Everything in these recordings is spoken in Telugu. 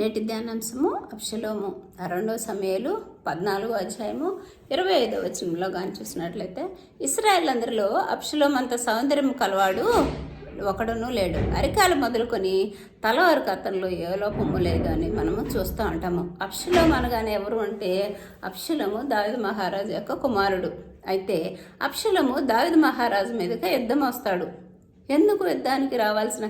నేటి ధ్యానాంశము అబ్షలోము 2 సమూయేలు 14వ అధ్యాయము 25వ వచనంలో కానీ చూసినట్లయితే, ఇశ్రాయేల్ అందరిలో అబ్షలోము అంత సౌందర్యం కలవాడు ఒకడును లేడు, అరికాలు మొదలుకొని తల వరకు అతనిలో ఏ లోపము లేదు అని మనము చూస్తూ ఉంటాము. అబ్షలోము అనగానే ఎవరు అంటే, అబ్షలోము దావీదు మహారాజు యొక్క కుమారుడు. అయితే అబ్షలోము దావీదు మహారాజు మీదకి యుద్ధం వస్తాడు. ఎందుకు యుద్ధానికి రావాల్సిన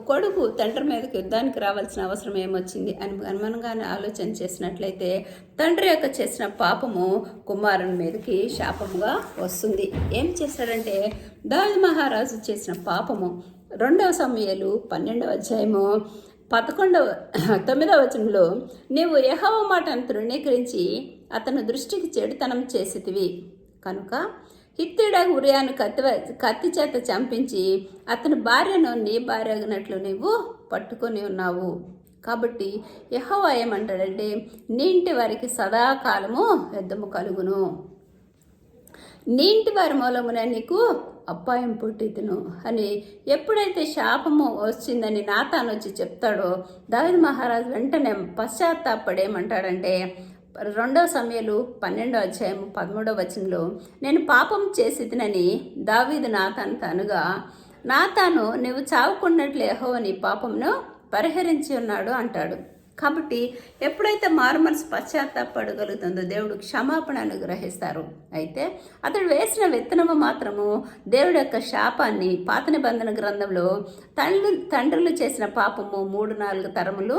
కొడుకు తండ్రి మీదకి యుద్ధానికి రావాల్సిన అవసరం ఏమొచ్చింది అని అనుమానంగానే ఆలోచన చేసినట్లయితే, తండ్రి యొక్క చేసిన పాపము కుమారుని మీదకి శాపముగా వస్తుంది. ఏం చేశాడంటే, దావీదు మహారాజు చేసిన పాపము 2 సమూయేలు 12వ అధ్యాయము 9వ వచనంలో, నీవు యెహోవా మాటను తృణీకరించి అతని దృష్టికి చెడుతనం చేసితివి కనుక హిత్తీయుడగు ఉరియాను కత్తి చేత చంపించి అతని భార్యను నీ భార్యగినట్లు నీవు పట్టుకొని ఉన్నావు. కాబట్టి యెహోవా ఏమంటాడంటే, నీ ఇంటి వారికి సదాకాలము యుద్ధము కలుగును, నీ ఇంటి వారి మూలమున నీకు అపాయం పుట్టితును అని ఎప్పుడైతే శాపము వచ్చిందని నాతాను వచ్చి చెప్తాడో, దావీదు మహారాజు వెంటనే పశ్చాత్తాపడేమంటాడంటే, 2 సమూయేలు 12వ అధ్యాయము 13వ వచనంలో, నేను పాపం చేసితినని దావీదు నాతానుతో అనగా, నాతాను నీవు చావుకున్నట్లు యెహోవా నీ పాపమును పరిహరించి ఉన్నాడు అంటాడు. కాబట్టి ఎప్పుడైతే మారుమనసు పశ్చాత్తాపడగలుగుతుందో దేవుడు క్షమాపణ అనుగ్రహిస్తారు. అయితే అతడు వేసిన విత్తనము మాత్రము దేవుడి యొక్క శాపాన్ని పాత నిబంధన గ్రంథంలో తండ్రులు చేసిన పాపము 3-4 తరములు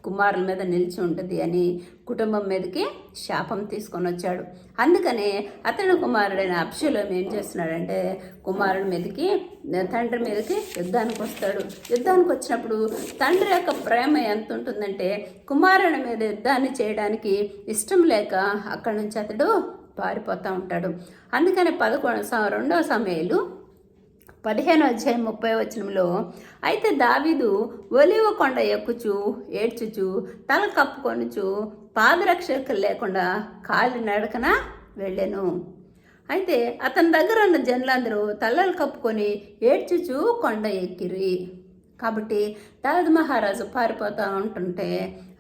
కుమారుల మీద నిలిచి ఉంటుంది అని కుటుంబం మీదకి శాపం తీసుకొని వచ్చాడు. అందుకనే అతని కుమారుడైన అబ్షలోము ఏం చేస్తున్నాడంటే, కుమారుడి మీదకి తండ్రి మీదకి యుద్ధానికి వస్తాడు. యుద్ధానికి వచ్చినప్పుడు తండ్రి యొక్క ప్రేమ ఎంత ఉంటుందంటే, కుమారుడి మీద యుద్ధాన్ని చేయడానికి ఇష్టం లేక అక్కడి నుంచి అతడు పారిపోతూ ఉంటాడు. అందుకని 2 సమూయేలు 15వ అధ్యాయం 30వ వచనంలో, అయితే దావీదు ఒలీవ కొండ ఎక్కుచు ఏడ్చుచు తల కప్పుకొనుచు పాదరక్షకులు లేకుండా కాలి నడకన వెళ్ళెను. అయితే అతని దగ్గర ఉన్న జనులందరూ తలలు కప్పుకొని ఏడ్చుచు కొండ ఎక్కిరి. కాబట్టి దావీదు మహారాజు పారిపోతూ ఉంటుంటే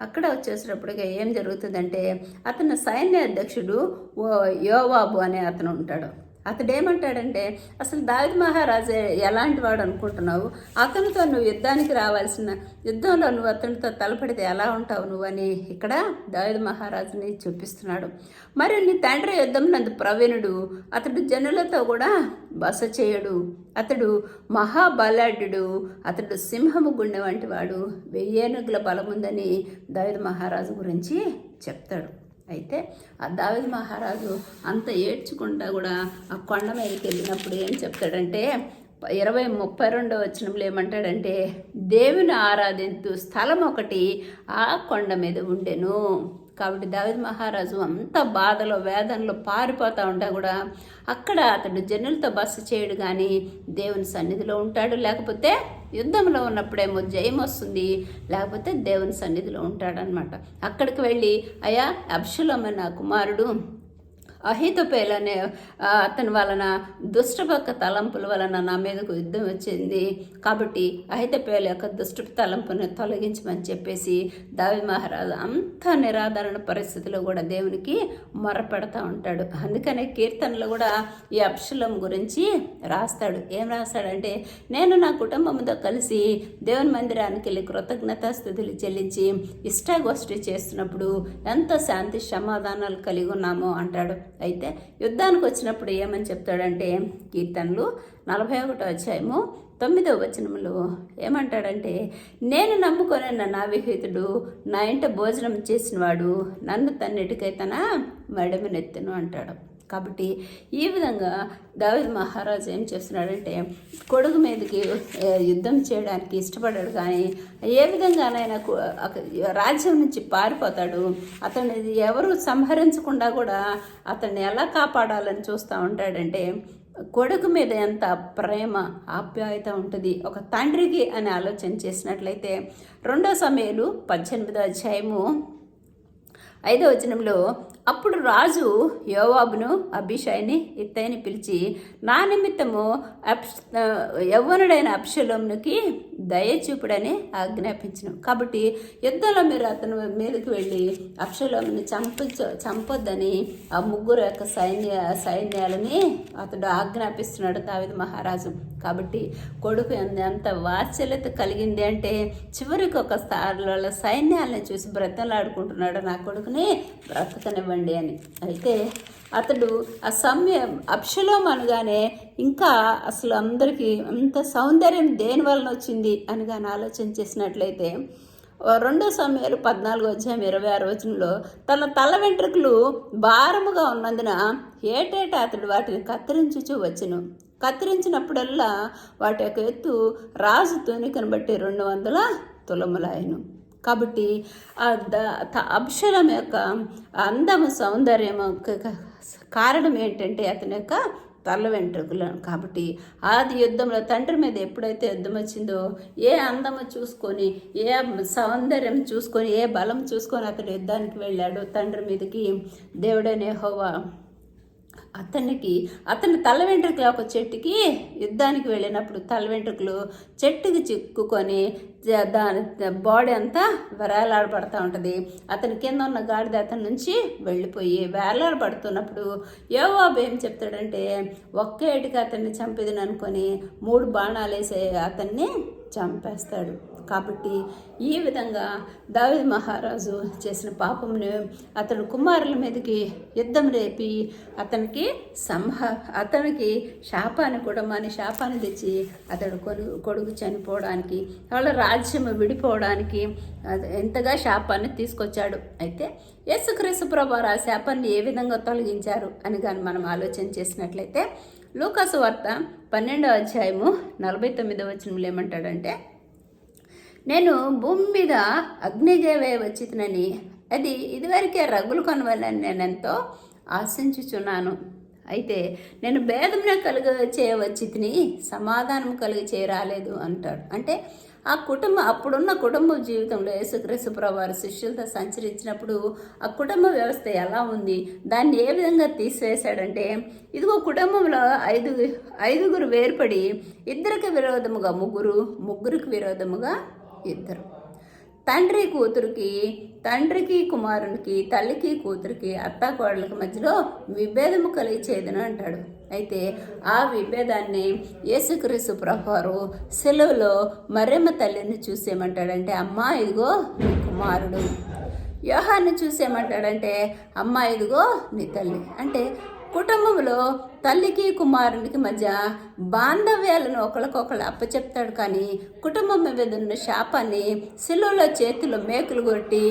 అక్కడ వచ్చేసేటప్పటిగా ఏం జరుగుతుందంటే, అతని సైన్య అధ్యక్షుడు యోవాబు అనే అతను ఉంటాడు. అతడు ఏమంటాడంటే, అసలు దావీదు మహారాజు ఎలాంటి వాడు అనుకుంటున్నావు, అతనితో నువ్వు యుద్ధానికి రావాల్సిన యుద్ధంలో నువ్వు అతనితో తలపడితే ఎలా ఉంటావు నువ్వు అని ఇక్కడ దావీదు మహారాజుని చూపిస్తున్నాడు. మరి నీ తండ్రి యుద్ధం నందు ప్రవీణుడు, అతడు జనులతో కూడా బస చేయడు, అతడు మహాబలాఢ్యుడు, అతడు సింహము గుండె వంటి వాడు, 1000 ఏనుగుల బలముందని దావీదు మహారాజు గురించి చెప్తాడు. అయితే ఆ దావీదు మహారాజు అంత ఏడ్చుకుంటా కూడా ఆ కొండ మీదకి వెళ్ళినప్పుడు ఏం చెప్తాడంటే, 32వ వచనంలో ఏమంటాడంటే, దేవుని ఆరాధించు స్థలం ఒకటి ఆ కొండ మీద ఉండెను. కాబట్టి దావీదు మహారాజు అంత బాధలో వేదనలో పారిపోతూ ఉంటా కూడా అక్కడ అతడు జనులతో బస చేయడు, కానీ దేవుని సన్నిధిలో ఉంటాడు. లేకపోతే యుద్ధంలో ఉన్నప్పుడేమో జయం వస్తుంది, లేకపోతే దేవుని సన్నిధిలో ఉంటాడనమాట. అక్కడికి వెళ్ళి, అయ్యా అబ్షలోము నా కుమారుడు అహీతోపెలు అనే అతని వలన దుష్టపక్క తలంపుల వలన నా మీదకు యుద్ధం వచ్చింది, కాబట్టి అహీతోపెలు యొక్క దుష్ట తలంపుని తొలగించమని చెప్పేసి దావీదు మహారాజు అంత నిరాదరణ పరిస్థితిలో కూడా దేవునికి మొరపెడతా ఉంటాడు. అందుకనే కీర్తనలు కూడా ఈ అబ్షలోము గురించి రాస్తాడు. ఏం రాస్తాడంటే, నేను నా కుటుంబంతో కలిసి దేవుని మందిరానికి వెళ్ళి కృతజ్ఞతాస్తుతులు చెల్లించి ఇష్టాగోష్ఠి చేస్తున్నప్పుడు ఎంత శాంతి సమాధానాలు కలిగి ఉన్నామో అంటాడు. అయితే యుద్ధానికి వచ్చినప్పుడు ఏమని చెప్తాడంటే, కీర్తనలు 41వ అధ్యాయము 9వ వచనంలో ఏమంటాడంటే, నేను నమ్ముకొని నా విహితుడు నా ఇంట భోజనం చేసినవాడు నన్ను తన్నిటికై తన మెడమనెత్తును అంటాడు. కాబట్టి ఈ విధంగా దావీదు మహారాజు ఏం చేస్తున్నాడంటే, కొడుకు మీదకి యుద్ధం చేయడానికి ఇష్టపడాడు, కానీ ఏ విధంగానైనా రాజ్యం నుంచి పారిపోతాడు. అతన్ని ఎవరు సంహరించకుండా కూడా అతన్ని ఎలా కాపాడాలని చూస్తూ ఉంటాడంటే, కొడుకు మీద ఎంత ప్రేమ ఆప్యాయత ఉంటుంది ఒక తండ్రికి అని ఆలోచన చేసినట్లయితే, 2 సమూయేలు 18వ అధ్యాయము 5వ వచనంలో, అప్పుడు రాజు యోవాబును అబీషైని ఇత్తయిని పిలిచి నా నిమిత్తము యవ్వనుడైన అబ్షలోమునికి దయ చూపుడని ఆజ్ఞాపించను. కాబట్టి యుద్ధంలో మీరు అతను మీదకి వెళ్ళి అబ్షలోముని చంపొద్దని ఆ ముగ్గురు యొక్క సైన్యాలని అతడు ఆజ్ఞాపిస్తున్నాడు దావీదు మహారాజు. కాబట్టి కొడుకు ఎంత వాత్సల్యత కలిగింది అంటే చివరికి ఒక స్థాయిలో సైన్యాలను చూసి బ్రతలాడుకుంటున్నాడు, నా కొడుకుని బ్రతకనివ్వండి అని. అయితే అతడు ఆ అబ్షలోము అనగానే ఇంకా అసలు అందరికీ అంత సౌందర్యం దేని వలన వచ్చింది అని కానీ ఆలోచన చేసినట్లయితే 2 సమయాలు 14:26 తన తల వెంట్రుకలు భారముగా ఉన్నందున ఏటేటా అతడు వాటిని కత్తిరించుచూ వచ్చును. కత్తిరించినప్పుడల్లా వాటి యొక్క ఎత్తు రాజు తూనికను బట్టి 200 తులములాయను. కాబట్టి అబ్షలోము యొక్క అందము సౌందర్యము కారణం ఏంటంటే అతని యొక్క తల వెంట్రుకలు. కాబట్టి ఆది యుద్ధంలో తండ్రి మీద ఎప్పుడైతే యుద్ధం వచ్చిందో ఏ అందము చూసుకొని, ఏ సౌందర్యం చూసుకొని, ఏ బలం చూసుకొని అతడు యుద్ధానికి వెళ్ళాడు తండ్రి మీదకి, దేవుడైన యెహోవా అతని తల వెంట్రుకలు ఒక చెట్టుకి యుద్ధానికి వెళ్ళినప్పుడు తల వెంట్రుకలు చెట్టుకి చిక్కుకొని దాని బాడీ అంతా వేలాడబడుతూ ఉంటుంది. అతని కింద ఉన్న గాడిద అతని నుంచి వెళ్ళిపోయి వేలాడబడుతున్నప్పుడు యోవాబు ఏం చెప్తాడంటే ఒక్క ఏటికి అతన్ని చంపేదని అనుకొని 3 బాణాలు వేసే అతన్ని చంపేస్తాడు. కాబట్టి ఈ విధంగా దావీదు మహారాజు చేసిన పాపమును అతడు కుమారుల మీదకి యుద్ధం రేపి అతనికి శాపాన్ని కుటుంబాన్ని శాపాన్ని తెచ్చి అతడు కొడుకు చనిపోవడానికి, వాళ్ళ రాజ్యం విడిపోవడానికి ఎంతగా శాపాన్ని తీసుకొచ్చాడు. అయితే యేసుక్రీస్తు ప్రభువారు ఆ శాపాన్ని ఏ విధంగా తొలగించారు అని కానీ మనం ఆలోచన చేసినట్లయితే లూకాసు వార్త 12:49 ఏమంటాడంటే నేను భూమి మీద అగ్నిగేవే వచ్చినని అది ఇదివరకే రగులు కొనవాలని నేను ఎంతో ఆశించుచున్నాను. అయితే నేను భేదమున చేయవచ్చి తిని సమాధానం చేయరాలేదు అంటాడు. అంటే అప్పుడున్న కుటుంబ జీవితంలో యేసుక్రీస్తు ప్రభువారు శిష్యులతో సంచరించినప్పుడు ఆ కుటుంబ వ్యవస్థ ఎలా ఉంది, దాన్ని ఏ విధంగా తీసివేశాడంటే ఇదిగో కుటుంబంలో 5గురు వేరుపడి 2కి విరోధముగా 3, 3కి విరోధముగా 2, తండ్రికి కుమారునికి, తల్లికి కూతురికి, అత్తాకోడలకి మధ్యలో విభేదము చేయదును అంటాడు. అయితే ఆ విభేదాన్ని యేసుక్రీస్తు ప్రభువారు సెలవులో మరియమ్మ తల్లిని చూసేమంటాడంటే అమ్మా ఇదిగో నీ కుమారుడు. యోహాన్ని చూసేమంటాడంటే అమ్మా ఇదిగో నీ తల్లి. అంటే కుటుంబంలో తల్లికి కుమారునికి మధ్య బాంధవ్యాలను ఒకరికొకరు అప్పచెప్తాడు. కానీ కుటుంబం మీద ఉన్న శాపాన్ని శిలువలో చేతిలో మేకులు కొట్టి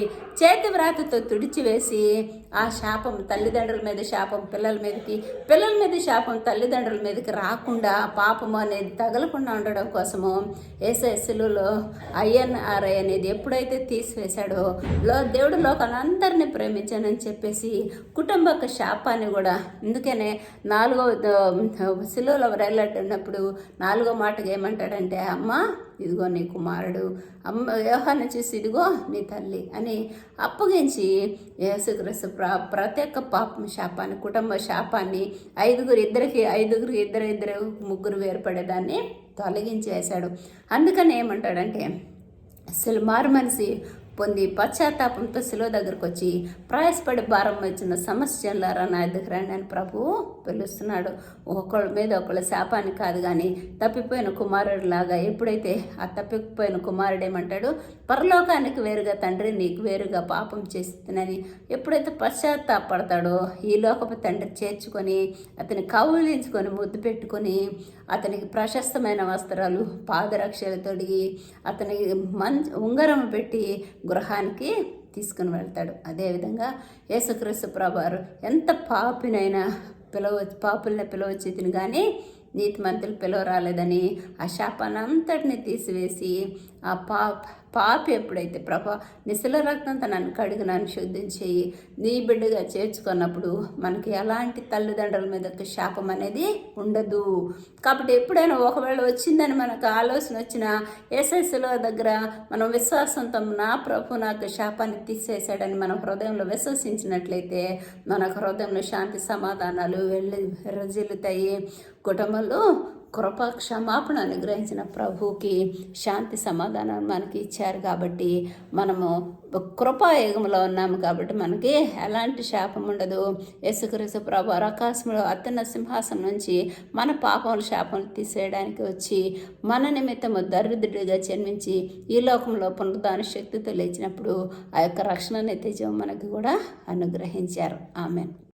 చేతి వ్రాతతో తుడిచివేసి ఆ శాపం తల్లిదండ్రుల మీద శాపం పిల్లల మీద శాపం తల్లిదండ్రుల మీదకి రాకుండా పాపము అనేది తగలకుండా ఉండడం కోసము యేసయ్య శిలువలో INRI అనేది ఎప్పుడైతే తీసివేశాడో దేవుడు లోకాలందరినీ ప్రేమించానని చెప్పేసి కుటుంబ శాపాన్ని కూడా, అందుకనే 4వ శిలువలో వేలాడినప్పుడు 4వ మాటగా ఏమంటాడంటే అమ్మ ఇదిగో నీ కుమారుడు, అమ్మ యోహాన్ని చూసి ఇదిగో నీ తల్లి అని అప్పగించి యేసుక్రీస్తు ప్రతి ఒక్క పాపం శాపాన్ని, కుటుంబ శాపాన్ని 5గురు ఇద్దరు 3 వేరుపడేదాన్ని తొలగించేశాడు. అందుకని ఏమంటాడంటే మారు మనిషి పొంది పశ్చాత్తాపంతో శిలువ దగ్గరకు వచ్చి ప్రయాసపడి భారం వచ్చిన సమస్యలారా నా దగ్గర అని ప్రభువు పిలుస్తున్నాడు. ఒకళ్ళ మీద ఒకళ్ళ శాపాన్ని కాదు, కానీ తప్పిపోయిన కుమారుడిలాగా ఎప్పుడైతే ఆ తప్పిపోయిన కుమారుడు ఏమంటాడు పరలోకానికి వేరుగా తండ్రి నీకు వేరుగా పాపం చేస్తుందని ఎప్పుడైతే పశ్చాత్తాపడతాడో ఈ లోకపు తండ్రి చేర్చుకొని అతని కౌలించుకొని ముద్దు పెట్టుకొని అతనికి ప్రశస్తమైన వస్త్రాలు పాదరక్షలు తొడిగి అతనికి ఉంగరం పెట్టి గృహానికి తీసుకుని వెళ్తాడు. అదేవిధంగా యేసుక్రీస్తు ప్రభువారు ఎంత పాపుల్ని పిలవచ్చేతిని కానీ నీతిమంతులు పిలవరాలేదని ఆ శాపాన్ని అంతటిని తీసివేసి ఆ పాపి ఎప్పుడైతే ప్రభా నిశల రక్తంతో నన్ను కడిగి నన్ను శుద్ధం చేయి నీ బిడ్డగా చేర్చుకున్నప్పుడు మనకి ఎలాంటి తల్లిదండ్రుల మీద శాపం అనేది ఉండదు. కాబట్టి ఎప్పుడైనా ఒకవేళ వచ్చిందని మనకు ఆలోచన వచ్చిన ఏసైలో దగ్గర మనం విశ్వాసంతో నా ప్రభు నాకు శాపాన్ని తీసేసాడని మన హృదయంలో విశ్వసించినట్లయితే మన హృదయంలో శాంతి సమాధానాలు రజిల్లుతాయి. కుటుంబంలో కృపా క్షమాపణ అనుగ్రహించిన ప్రభువుకి శాంతి సమాధానాన్ని మనకి ఇచ్చారు. కాబట్టి మనము కృపాయుగంలో ఉన్నాము కాబట్టి మనకి ఎలాంటి శాపం ఉండదు. యేసుక్రీస్తు ప్రభు ఆకాశంలో అత్యున్నత సింహాసనం నుంచి మన పాపముల శాపం తీసేయడానికి వచ్చి మన నిమిత్తము దరిద్రుడిగా జన్మించి ఈ లోకంలో పునరుద్ధాన శక్తితో లేచినప్పుడు ఆ యొక్క రక్షణ నిత్యజీవం మనకి కూడా అనుగ్రహించారు. ఆమెన్.